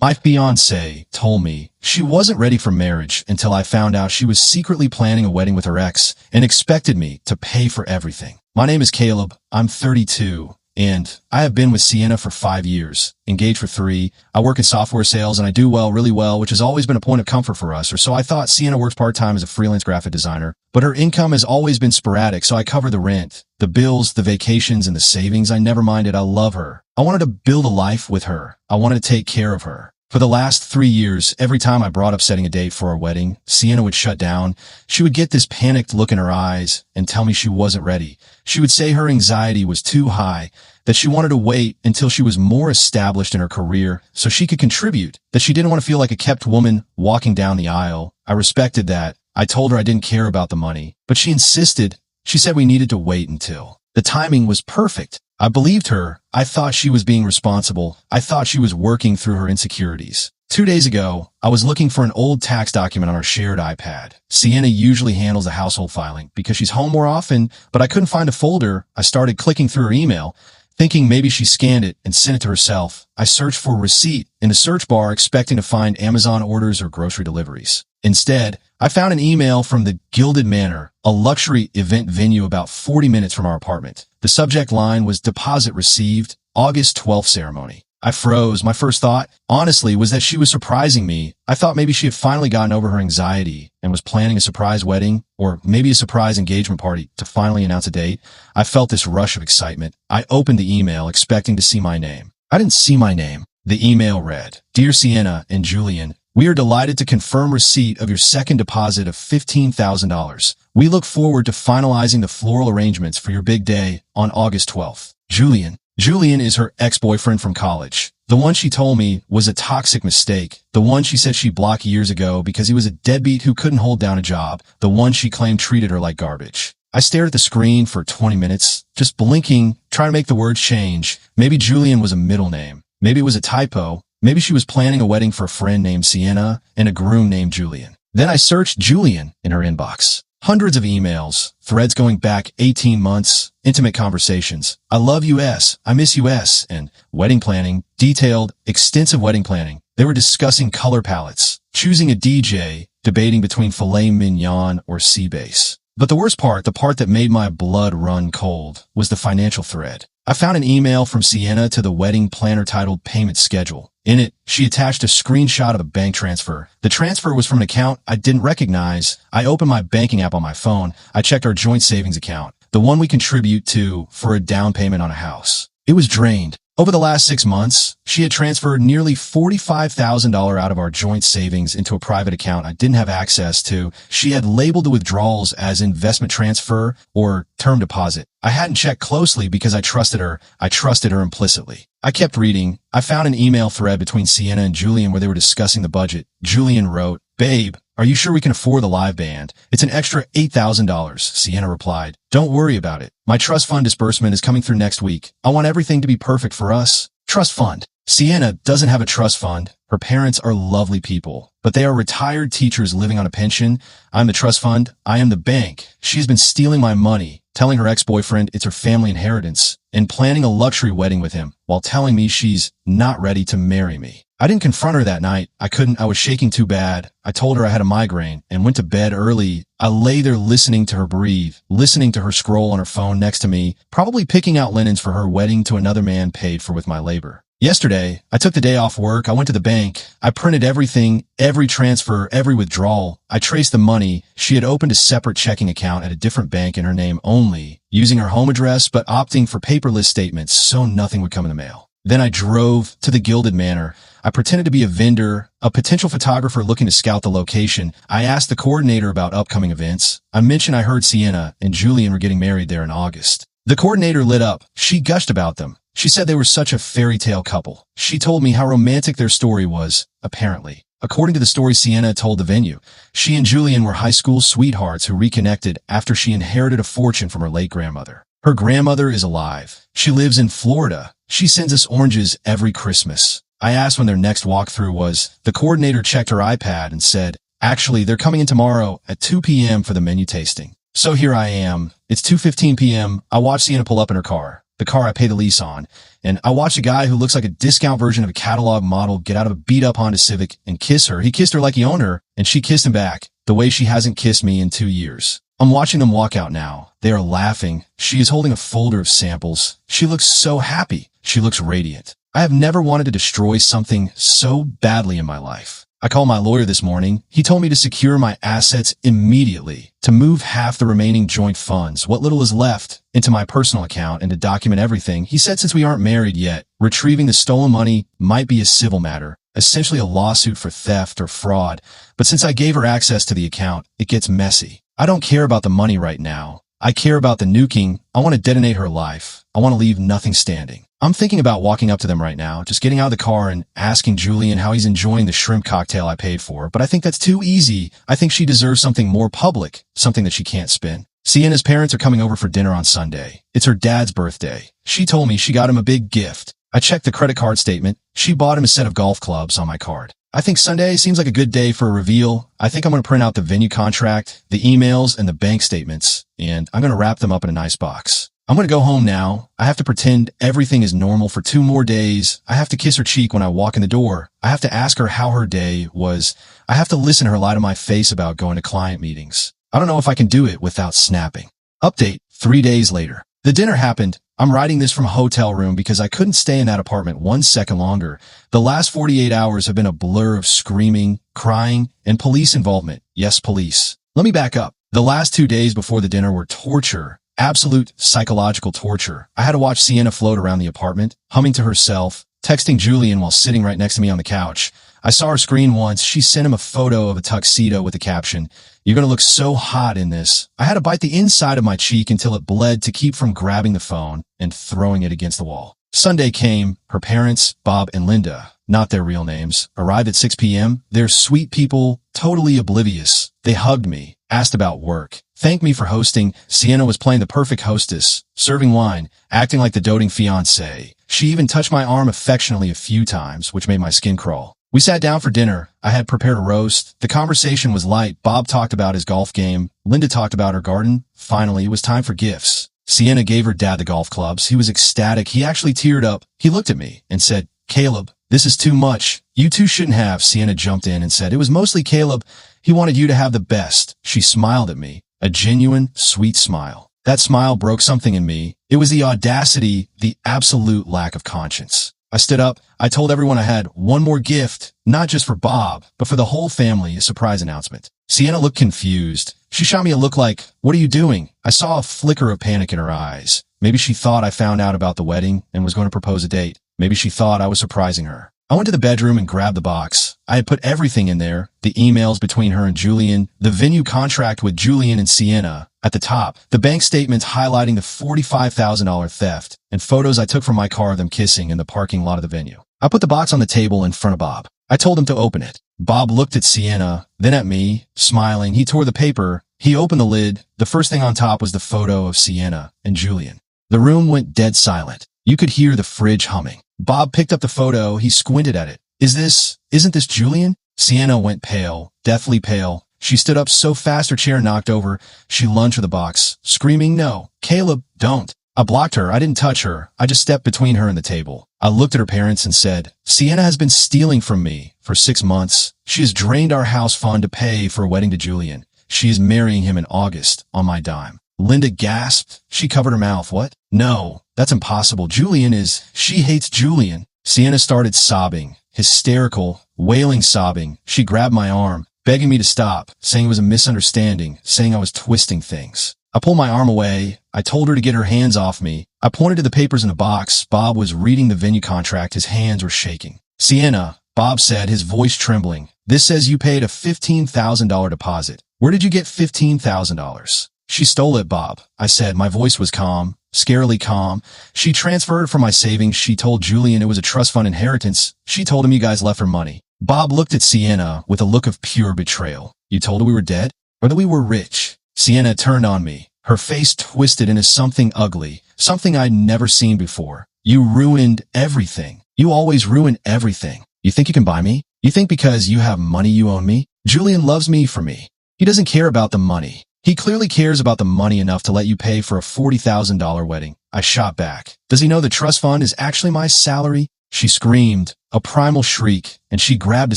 My fiancée told me she wasn't ready for marriage until I found out she was secretly planning a wedding with her ex and expected me to pay for everything. My name is Caleb. I'm 32. And I have been with Sienna for 5 years, engaged for 3. I work in software sales and I do well, really well, which has always been a point of comfort for us. Or so I thought. Sienna works part-time as a freelance graphic designer, but her income has always been sporadic, so I cover the rent, the bills, the vacations, and the savings. I never minded. I love her. I wanted to build a life with her. I wanted to take care of her. For the last 3 years, every time I brought up setting a date for our wedding, Sienna would shut down. She would get this panicked look in her eyes and tell me she wasn't ready. She would say her anxiety was too high, that she wanted to wait until she was more established in her career so she could contribute, that she didn't want to feel like a kept woman walking down the aisle. I respected that. I told her I didn't care about the money, but she insisted. She said we needed to wait until the timing was perfect. I believed her. I thought she was being responsible. I thought she was working through her insecurities. 2 days ago, I was looking for an old tax document on our shared iPad. Sienna usually handles the household filing because she's home more often, but I couldn't find a folder. I started clicking through her email, thinking maybe she scanned it and sent it to herself. I searched for a receipt in the search bar, expecting to find Amazon orders or grocery deliveries. Instead, I found an email from the Gilded Manor, a luxury event venue about 40 minutes from our apartment. The subject line was Deposit Received, August 12th ceremony. I froze. My first thought, honestly, was that she was surprising me. I thought maybe she had finally gotten over her anxiety and was planning a surprise wedding or maybe a surprise engagement party to finally announce a date. I felt this rush of excitement. I opened the email expecting to see my name. I didn't see my name. The email read, Dear Sienna and Julian, we are delighted to confirm receipt of your second deposit of $15,000. We look forward to finalizing the floral arrangements for your big day on August 12th. Julian. Julian is her ex-boyfriend from college. The one she told me was a toxic mistake. The one she said she blocked years ago because he was a deadbeat who couldn't hold down a job. The one she claimed treated her like garbage. I stared at the screen for 20 minutes, just blinking, trying to make the words change. Maybe Julian was a middle name. Maybe it was a typo. Maybe she was planning a wedding for a friend named Sienna and a groom named Julian. Then I searched Julian in her inbox. Hundreds of emails, threads going back 18 months, intimate conversations. I love US, I miss US, and wedding planning, detailed, extensive wedding planning. They were discussing color palettes, choosing a DJ, debating between filet mignon or sea bass. But the worst part, the part that made my blood run cold, was the financial thread. I found an email from Sienna to the wedding planner titled Payment Schedule. In it, she attached a screenshot of a bank transfer. The transfer was from an account I didn't recognize. I opened my banking app on my phone. I checked our joint savings account, the one we contribute to for a down payment on a house. It was drained. Over the last 6 months, she had transferred nearly $45,000 out of our joint savings into a private account I didn't have access to. She had labeled the withdrawals as investment transfer or term deposit. I hadn't checked closely because I trusted her. I trusted her implicitly. I kept reading. I found an email thread between Sienna and Julian where they were discussing the budget. Julian wrote, Babe, are you sure we can afford the live band? It's an extra $8,000. Sienna replied, Don't worry about it. My trust fund disbursement is coming through next week. I want everything to be perfect for us. Trust fund. Sienna doesn't have a trust fund. Her parents are lovely people, but they are retired teachers living on a pension. I'm the trust fund. I am the bank. She has been stealing my money, telling her ex-boyfriend it's her family inheritance, and planning a luxury wedding with him while telling me she's not ready to marry me. I didn't confront her that night. I couldn't. I was shaking too bad. I told her I had a migraine and went to bed early. I lay there listening to her breathe, listening to her scroll on her phone next to me, probably picking out linens for her wedding to another man paid for with my labor. Yesterday, I took the day off work. I went to the bank. I printed everything, every transfer, every withdrawal. I traced the money. She had opened a separate checking account at a different bank in her name only, using her home address but opting for paperless statements so nothing would come in the mail. Then I drove to the Gilded Manor. I pretended to be a vendor, a potential photographer looking to scout the location. I asked the coordinator about upcoming events. I mentioned I heard Sienna and Julian were getting married there in August. The coordinator lit up. She gushed about them. She said they were such a fairy tale couple. She told me how romantic their story was, apparently. According to the story Sienna told the venue, she and Julian were high school sweethearts who reconnected after she inherited a fortune from her late grandmother. Her grandmother is alive. She lives in Florida. She sends us oranges every Christmas. I asked when their next walkthrough was. The coordinator checked her iPad and said, Actually, they're coming in tomorrow at 2 p.m. for the menu tasting. So here I am. It's 2:15 p.m. I watch Sienna pull up in her car. the car I pay the lease on, and I watched a guy who looks like a discount version of a catalog model get out of a beat-up Honda Civic and kiss her. He kissed her like he owned her, and she kissed him back, the way she hasn't kissed me in 2 years. I'm watching them walk out now. They are laughing. She is holding a folder of samples. She looks so happy. She looks radiant. I have never wanted to destroy something so badly in my life. I called my lawyer this morning. He told me to secure my assets immediately, to move half the remaining joint funds, what little is left, into my personal account and to document everything. He said since we aren't married yet, retrieving the stolen money might be a civil matter, essentially a lawsuit for theft or fraud. But since I gave her access to the account, it gets messy. I don't care about the money right now. I care about the nuking. I want to detonate her life. I want to leave nothing standing. I'm thinking about walking up to them right now, just getting out of the car and asking Julian how he's enjoying the shrimp cocktail I paid for, but I think that's too easy. I think she deserves something more public, something that she can't spin. Sienna's parents are coming over for dinner on Sunday. It's her dad's birthday. She told me she got him a big gift. I checked the credit card statement. She bought him a set of golf clubs on my card. I think Sunday seems like a good day for a reveal. I think I'm going to print out the venue contract, the emails, and the bank statements, and I'm going to wrap them up in a nice box. I'm going to go home now. I have to pretend everything is normal for 2 more days. I have to kiss her cheek when I walk in the door. I have to ask her how her day was. I have to listen to her lie to my face about going to client meetings. I don't know if I can do it without snapping. Update, 3 days later. The dinner happened. I'm writing this from a hotel room because I couldn't stay in that apartment 1 second longer. The last 48 hours have been a blur of screaming, crying, and police involvement. Yes, police. Let me back up. The last 2 days before the dinner were torture. Absolute psychological torture. I had to watch Sienna float around the apartment, humming to herself, texting Julian while sitting right next to me on the couch. I saw her screen once. She sent him a photo of a tuxedo with the caption, "You're going to look so hot in this." I had to bite the inside of my cheek until it bled to keep from grabbing the phone and throwing it against the wall. Sunday came. Her parents, Bob and Linda, not their real names, arrived at 6 p.m. They're sweet people, totally oblivious. They hugged me, asked about work, thanked me for hosting. Sienna was playing the perfect hostess, serving wine, acting like the doting fiancée. She even touched my arm affectionately a few times, which made my skin crawl. We sat down for dinner. I had prepared a roast. The conversation was light. Bob talked about his golf game. Linda talked about her garden. Finally, it was time for gifts. Sienna gave her dad the golf clubs. He was ecstatic. He actually teared up. He looked at me and said, "Caleb, this is too much. You two shouldn't have." Sienna jumped in and said, "It was mostly Caleb. He wanted you to have the best." She smiled at me, a genuine, sweet smile. That smile broke something in me. It was the audacity, the absolute lack of conscience. I stood up. I told everyone I had one more gift, not just for Bob, but for the whole family, a surprise announcement. Sienna looked confused. She shot me a look like, "What are you doing?" I saw a flicker of panic in her eyes. Maybe she thought I found out about the wedding and was going to propose a date. Maybe she thought I was surprising her. I went to the bedroom and grabbed the box. I had put everything in there, the emails between her and Julian, the venue contract with Julian and Sienna. At the top, the bank statements highlighting the $45,000 theft, and photos I took from my car of them kissing in the parking lot of the venue. I put the box on the table in front of Bob. I told him to open it. Bob looked at Sienna, then at me, smiling. He tore the paper. He opened the lid. The first thing on top was the photo of Sienna and Julian. The room went dead silent. You could hear the fridge humming. Bob picked up the photo. He squinted at it. Isn't this Julian?" Sienna went pale, deathly pale. She stood up so fast her chair knocked over. She lunged for the box, screaming, "No, Caleb, don't." I blocked her. I didn't touch her. I just stepped between her and the table. I looked at her parents and said, "Sienna has been stealing from me for 6 months. She has drained our house fund to pay for a wedding to Julian. She is marrying him in August on my dime." Linda gasped. She covered her mouth. "What? No, that's impossible. She hates Julian." Sienna started sobbing, hysterical, wailing sobbing. She grabbed my arm, begging me to stop, saying it was a misunderstanding, saying I was twisting things. I pulled my arm away. I told her to get her hands off me. I pointed to the papers in the box. Bob was reading the venue contract. His hands were shaking. "Sienna," Bob said, his voice trembling, "this says you paid a $15,000 deposit. Where did you get $15,000? "She stole it, Bob," I said. My voice was calm, scarily calm. "She transferred it from my savings. She told Julian it was a trust fund inheritance. She told him you guys left her money." Bob looked at Sienna with a look of pure betrayal. "You told her we were dead? Or that we were rich?" Sienna turned on me. Her face twisted into something ugly, something I'd never seen before. "You ruined everything. You always ruin everything. You think you can buy me? You think because you have money you own me? Julian loves me for me. He doesn't care about the money. He clearly cares about the money enough to let you pay for a $40,000 wedding. I shot back. Does he know the trust fund is actually my salary? She screamed, a primal shriek, and she grabbed a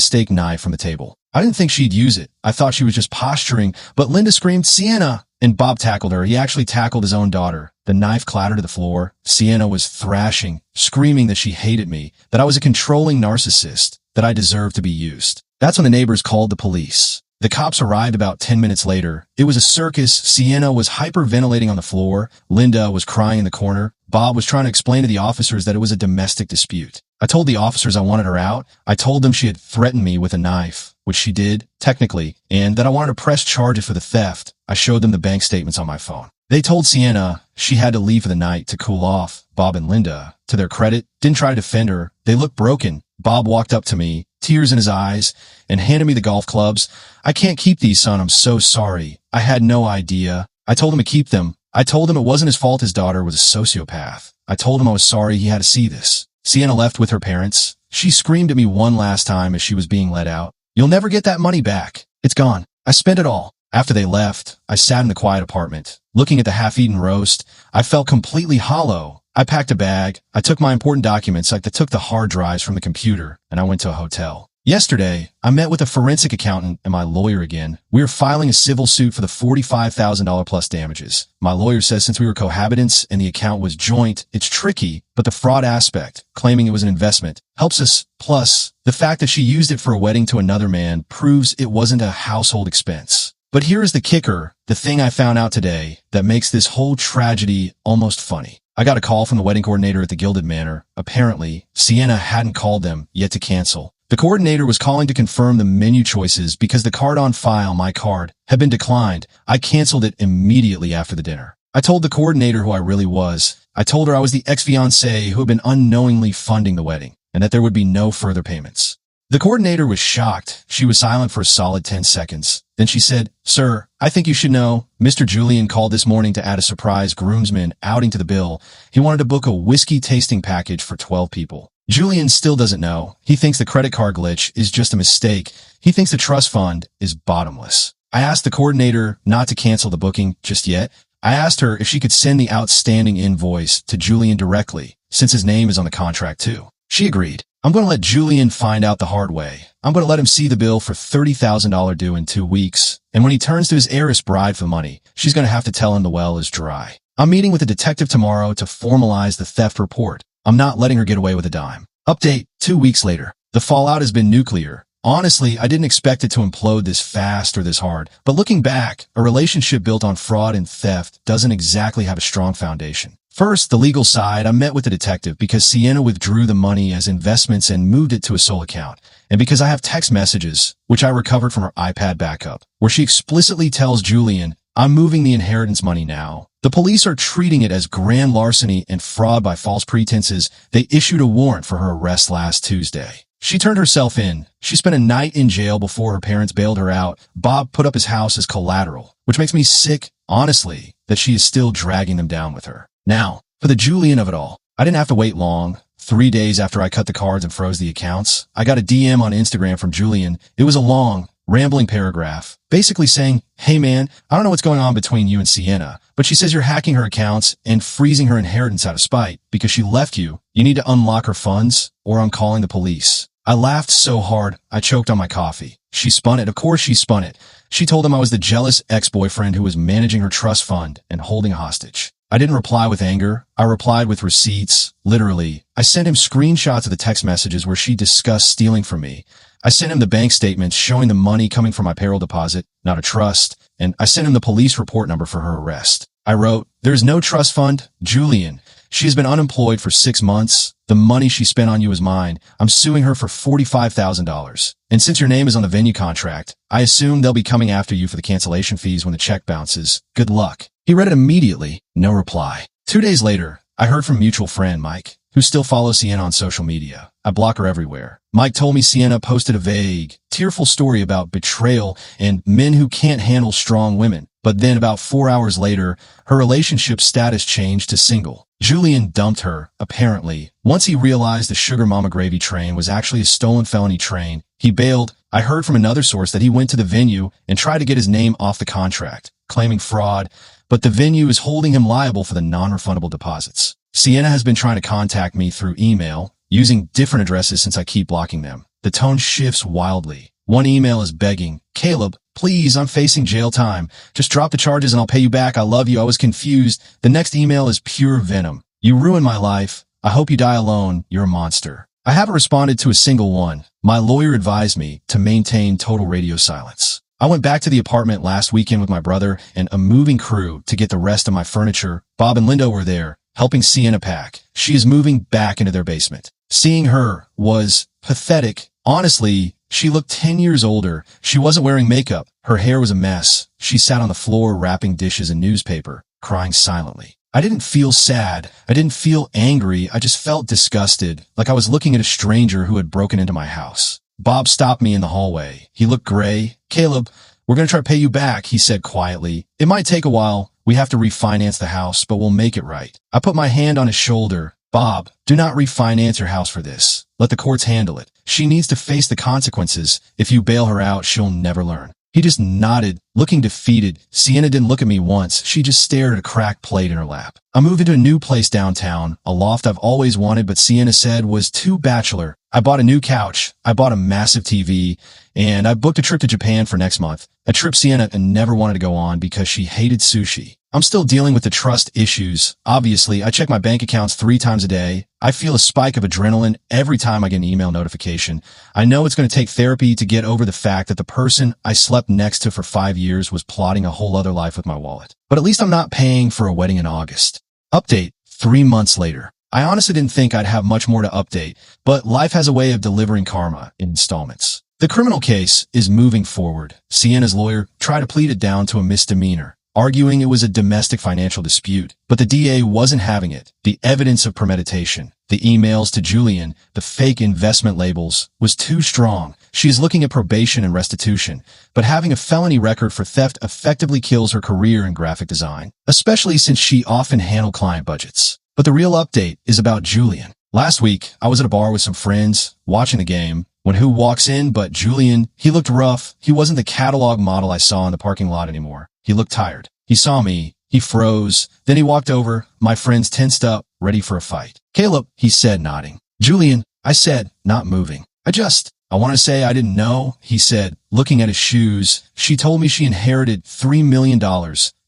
steak knife from the table. I didn't think she'd use it. I thought she was just posturing, but Linda screamed, Sienna! And Bob tackled her. He actually tackled his own daughter. The knife clattered to the floor. Sienna was thrashing, screaming that she hated me, that I was a controlling narcissist, that I deserved to be used. That's when the neighbors called the police. The cops arrived about 10 minutes later. It was a circus. Sienna was hyperventilating on the floor. Linda was crying in the corner. Bob was trying to explain to the officers that it was a domestic dispute. I told the officers I wanted her out. I told them she had threatened me with a knife, which she did, technically, and that I wanted to press charges for the theft. I showed them the bank statements on my phone. They told Sienna she had to leave for the night to cool off. Bob and Linda, to their credit, didn't try to defend her. They looked broken. Bob walked up to me, tears in his eyes, and handed me the golf clubs. I can't keep these, son. I'm so sorry. I had no idea. I told him to keep them. I told him it wasn't his fault his daughter was a sociopath. I told him I was sorry he had to see this. Sienna left with her parents. She screamed at me one last time as she was being let out. You'll never get that money back. It's gone. I spent it all. After they left, I sat in the quiet apartment, looking at the half-eaten roast. I felt completely hollow. I packed a bag. I took my important documents, like I took the hard drives from the computer, and I went to a hotel. Yesterday, I met with a forensic accountant and my lawyer again. We are filing a civil suit for the $45,000 plus damages. My lawyer says since we were cohabitants and the account was joint, it's tricky, but the fraud aspect, claiming it was an investment, helps us. Plus, the fact that she used it for a wedding to another man proves it wasn't a household expense. But here is the kicker, the thing I found out today that makes this whole tragedy almost funny. I got a call from the wedding coordinator at the Gilded Manor. Apparently, Sienna hadn't called them yet to cancel. The coordinator was calling to confirm the menu choices because the card on file, my card, had been declined. I canceled it immediately after the dinner. I told the coordinator who I really was. I told her I was the ex-fiancée who had been unknowingly funding the wedding and that there would be no further payments. The coordinator was shocked. She was silent for a solid 10 seconds. Then she said, Sir, I think you should know, Mr. Julian called this morning to add a surprise groomsman outing to the bill. He wanted to book a whiskey tasting package for 12 people. Julian still doesn't know. He thinks the credit card glitch is just a mistake. He thinks the trust fund is bottomless. I asked the coordinator not to cancel the booking just yet. I asked her if she could send the outstanding invoice to Julian directly, since his name is on the contract too. She agreed. I'm going to let Julian find out the hard way. I'm going to let him see the bill for $30,000 due in 2 weeks. And when he turns to his heiress bride for money, she's going to have to tell him the well is dry. I'm meeting with a detective tomorrow to formalize the theft report. I'm not letting her get away with a dime. Update, 2 weeks later. The fallout has been nuclear. Honestly, I didn't expect it to implode this fast or this hard. But looking back, a relationship built on fraud and theft doesn't exactly have a strong foundation. First, the legal side. I met with the detective because Sienna withdrew the money as investments and moved it to a sole account. And because I have text messages, which I recovered from her iPad backup, where she explicitly tells Julian, I'm moving the inheritance money now. The police are treating it as grand larceny and fraud by false pretenses. They issued a warrant for her arrest last Tuesday. She turned herself in. She spent a night in jail before her parents bailed her out. Bob put up his house as collateral, which makes me sick, honestly, that she is still dragging them down with her. Now, for the Julian of it all, I didn't have to wait long. 3 days after I cut the cards and froze the accounts, I got a DM on Instagram from Julian. It was a long, rambling paragraph, basically saying, hey man, I don't know what's going on between you and Sienna, but she says you're hacking her accounts and freezing her inheritance out of spite because she left you. You need to unlock her funds or I'm calling the police. I laughed so hard, I choked on my coffee. She spun it. Of course she spun it. She told him I was the jealous ex-boyfriend who was managing her trust fund and holding a hostage. I didn't reply with anger. I replied with receipts. Literally, I sent him screenshots of the text messages where she discussed stealing from me. I sent him the bank statements showing the money coming from my payroll deposit, not a trust, and I sent him the police report number for her arrest. I wrote, there is no trust fund, Julian. She has been unemployed for 6 months. The money she spent on you is mine. I'm suing her for $45,000. And since your name is on the venue contract, I assume they'll be coming after you for the cancellation fees when the check bounces. Good luck. He read it immediately. No reply. 2 days later, I heard from mutual friend Mike, who still follows Sienna on social media. I block her everywhere. Mike told me Sienna posted a vague, tearful story about betrayal and men who can't handle strong women. But then about 4 hours later, her relationship status changed to single. Julian dumped her, apparently. Once he realized the Sugar Mama Gravy train was actually a stolen felony train, he bailed. I heard from another source that he went to the venue and tried to get his name off the contract, claiming fraud. but the venue is holding him liable for the non-refundable deposits. Sienna has been trying to contact me through email, using different addresses since I keep blocking them. The tone shifts wildly. One email is begging, "Caleb, please, I'm facing jail time. Just drop the charges and I'll pay you back. I love you. I was confused." The next email is pure venom. "You ruined my life. I hope you die alone. You're a monster." I haven't responded to a single one. My lawyer advised me to maintain total radio silence. I went back to the apartment last weekend with my brother and a moving crew to get the rest of my furniture. Bob and Linda were there, helping Sienna pack. She is moving back into their basement. Seeing her was pathetic. Honestly, she looked 10 years older. She wasn't wearing makeup. Her hair was a mess. She sat on the floor wrapping dishes in newspaper, crying silently. I didn't feel sad. I didn't feel angry. I just felt disgusted, like I was looking at a stranger who had broken into my house. Bob stopped me in the hallway. He looked gray. "Caleb, we're going to try to pay you back," he said quietly. "It might take a while. We have to refinance the house, but we'll make it right." I put my hand on his shoulder. "Bob, do not refinance your house for this. Let the courts handle it. She needs to face the consequences. If you bail her out, she'll never learn." He just nodded, looking defeated. Sienna didn't look at me once. She just stared at a cracked plate in her lap. I moved into a new place downtown, a loft I've always wanted, but Sienna said was too bachelor. I bought a new couch. I bought a massive TV, and I booked a trip to Japan for next month. A trip Sienna never wanted to go on because she hated sushi. I'm still dealing with the trust issues. Obviously, I check my bank accounts 3 times a day. I feel a spike of adrenaline every time I get an email notification. I know it's going to take therapy to get over the fact that the person I slept next to for 5 years was plotting a whole other life with my wallet. But at least I'm not paying for a wedding in August. Update 3 months later. I honestly didn't think I'd have much more to update, but life has a way of delivering karma in installments. The criminal case is moving forward. Sienna's lawyer tried to plead it down to a misdemeanor, arguing it was a domestic financial dispute, but the DA wasn't having it. The evidence of premeditation, the emails to Julian, the fake investment labels, was too strong. She is looking at probation and restitution, but having a felony record for theft effectively kills her career in graphic design, especially since she often handled client budgets. But the real update is about Julian. Last week, I was at a bar with some friends, watching the game, when who walks in but Julian? He looked rough. He wasn't the catalog model I saw in the parking lot anymore. He looked tired. He saw me. He froze. Then he walked over. My friends tensed up, ready for a fight. "Caleb," he said, nodding. "Julian," I said, not moving. I want to say I didn't know," he said, looking at his shoes. "She told me she inherited $3 million.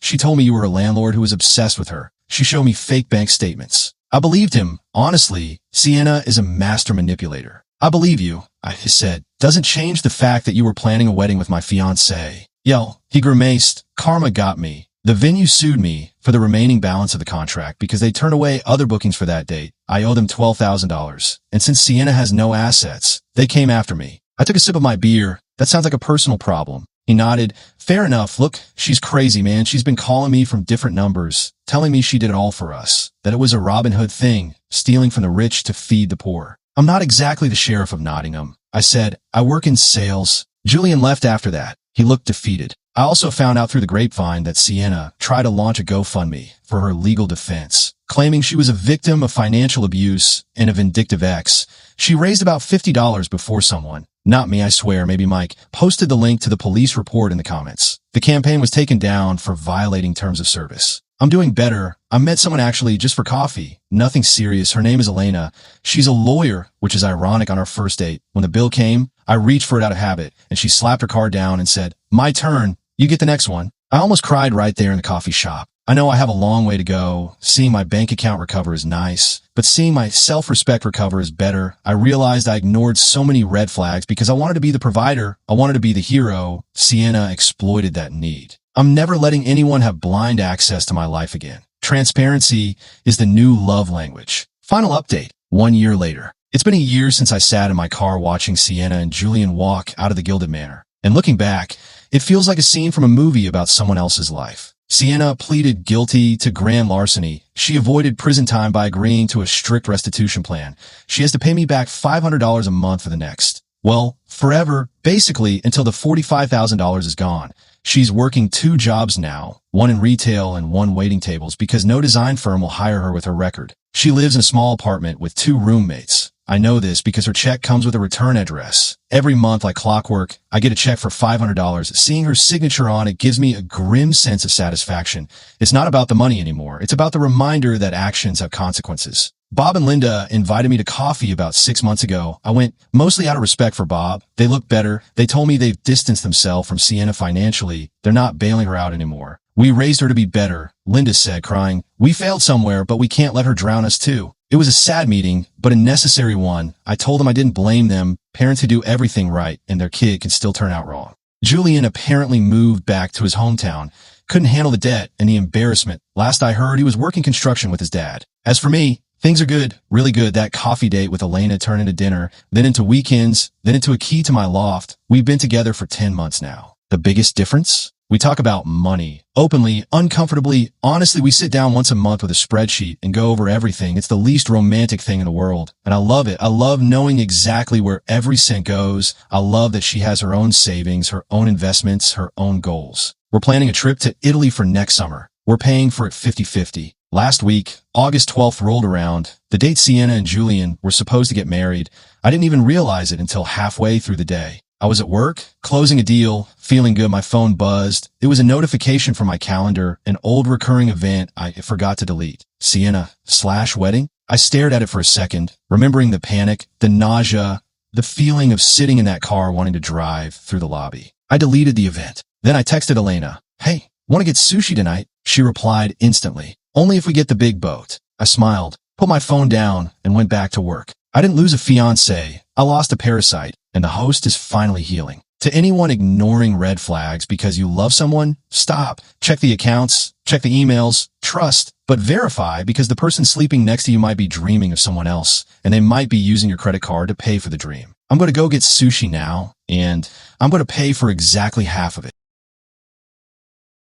She told me you were a landlord who was obsessed with her. She showed me fake bank statements." I believed him. Honestly, Sienna is a master manipulator. "I believe you," I said. "Doesn't change the fact that you were planning a wedding with my fiancée." Yo, he grimaced. "Karma got me. The venue sued me for the remaining balance of the contract because they turned away other bookings for that date. I owe them $12,000. And since Sienna has no assets, they came after me." I took a sip of my beer. "That sounds like a personal problem." He nodded. "Fair enough. Look, she's crazy, man. She's been calling me from different numbers, telling me she did it all for us, that it was a Robin Hood thing, stealing from the rich to feed the poor." "I'm not exactly the sheriff of Nottingham," I said. "I work in sales." Julian left after that. He looked defeated. I also found out through the grapevine that Sienna tried to launch a GoFundMe for her legal defense, claiming she was a victim of financial abuse and a vindictive ex. She raised about $50 before someone, not me I swear, maybe Mike, posted the link to the police report in the comments. The campaign was taken down for violating terms of service. I'm doing better. I met someone actually just for coffee. Nothing serious. Her name is Elena. She's a lawyer, which is ironic on our first date. When the bill came, I reached for it out of habit, and she slapped her card down and said, "My turn. You get the next one." I almost cried right there in the coffee shop. I know I have a long way to go. Seeing my bank account recover is nice, but seeing my self-respect recover is better. I realized I ignored so many red flags because I wanted to be the provider. I wanted to be the hero. Sienna exploited that need. I'm never letting anyone have blind access to my life again. Transparency is the new love language. Final update. 1 year later. It's been a year since I sat in my car watching Sienna and Julian walk out of the Gilded Manor. And looking back, it feels like a scene from a movie about someone else's life. Sienna pleaded guilty to grand larceny. She avoided prison time by agreeing to a strict restitution plan. She has to pay me back $500 a month for the next, well, forever, basically until the $45,000 is gone. She's working 2 jobs now, one in retail and one waiting tables because no design firm will hire her with her record. She lives in a small apartment with 2 roommates. I know this because her check comes with a return address. Every month, like clockwork, I get a check for $500. Seeing her signature on it gives me a grim sense of satisfaction. It's not about the money anymore. It's about the reminder that actions have consequences. Bob and Linda invited me to coffee about 6 months ago. I went mostly out of respect for Bob. They look better. They told me they've distanced themselves from Sienna financially. They're not bailing her out anymore. We raised her to be better, Linda said, crying. We failed somewhere, but we can't let her drown us too. It was a sad meeting, but a necessary one. I told them I didn't blame them. Parents who do everything right and their kid can still turn out wrong. Julian apparently moved back to his hometown. Couldn't handle the debt and the embarrassment. Last I heard, he was working construction with his dad. As for me, things are good, really good. That coffee date with Elena turned into dinner, then into weekends, then into a key to my loft. We've been together for 10 months now. The biggest difference? We talk about money. Openly, uncomfortably, honestly, we sit down once a month with a spreadsheet and go over everything. It's the least romantic thing in the world. And I love it. I love knowing exactly where every cent goes. I love that she has her own savings, her own investments, her own goals. We're planning a trip to Italy for next summer. We're paying for it 50-50. Last week, August 12th rolled around. The date Sienna and Julian were supposed to get married. I didn't even realize it until halfway through the day. I was at work, closing a deal, feeling good. My phone buzzed. It was a notification from my calendar, an old recurring event I forgot to delete. Sienna/wedding? I stared at it for a second, remembering the panic, the nausea, the feeling of sitting in that car wanting to drive through the lobby. I deleted the event. Then I texted Elena. Hey, want to get sushi tonight? She replied instantly. Only if we get the big boat. I smiled, put my phone down, and went back to work. I didn't lose a fiancé. I lost a parasite, and the host is finally healing. To anyone ignoring red flags because you love someone, stop. Check the accounts, check the emails, trust, but verify because the person sleeping next to you might be dreaming of someone else, and they might be using your credit card to pay for the dream. I'm going to go get sushi now, and I'm going to pay for exactly half of it.